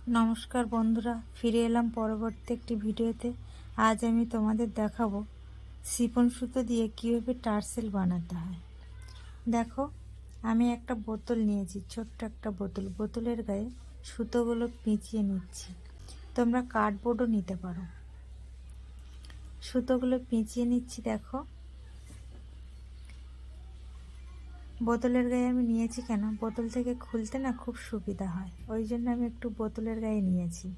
নমস্কার বন্ধুরা, ফিরে এলাম পরবর্তী একটি ভিডিওতে। আজ আমি তোমাদের দেখাবো শিফন সুতো দিয়ে কীভাবে টার্সেল বানাতে হয়। দেখো, আমি একটা বোতল নিয়েছি, ছোট্ট একটা বোতলের গায়ে সুতোগুলো পেঁচিয়ে নিচ্ছি। তোমরা কার্ডবোর্ডও নিতে পারো। সুতোগুলো পেঁচিয়ে নিচ্ছি। দেখো, বোতলের গায়ে আমি নিয়েছি কেন, বোতল থেকে খুলতে না খুব সুবিধা হয়, ওই জন্য আমি একটু বোতলের গায়ে নিয়েছি।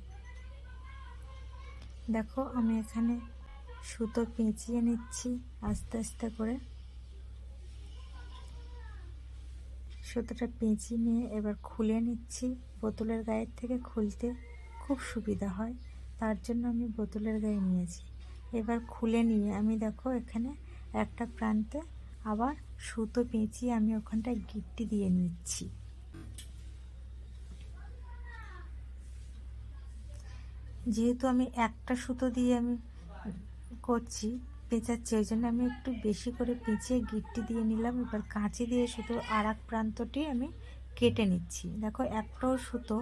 দেখো, আমি এখানে সুতো পেঁচিয়ে নিচ্ছি আস্তে আস্তে করে। সুতোটা পেঁচিয়ে নিয়ে এবার খুলে নিচ্ছি। বোতলের গায়ের থেকে খুলতে খুব সুবিধা হয়, তার জন্য আমি বোতলের গায়ে নিয়েছি। এবার খুলে নিয়ে আমি দেখো এখানে একটা প্রান্তে আবার সুতো পেঁচিয়ে আমি ওখানটায় গিট্টি দিয়ে নিচ্ছি। যেহেতু আমি একটা সুতো দিয়ে আমি করছি, পেঁচাচ্ছি, ওই জন্য আমি একটু বেশি করে পেঁচিয়ে গিট্টি দিয়ে নিলাম। এবার কাঁচি দিয়ে শুধু আর এক প্রান্তটি আমি কেটে নিচ্ছি। দেখো, একটাও সুতো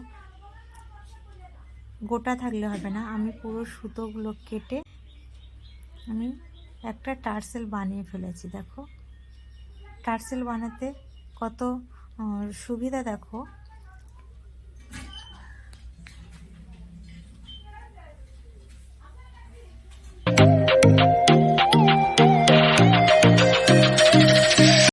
গোটা থাকলে হবে না, আমি পুরো সুতোগুলো কেটে আমি একটা টার্সেল বানিয়ে ফেলেছি। দেখো, টার্সেল বানাতে কত সুবিধা। দেখো,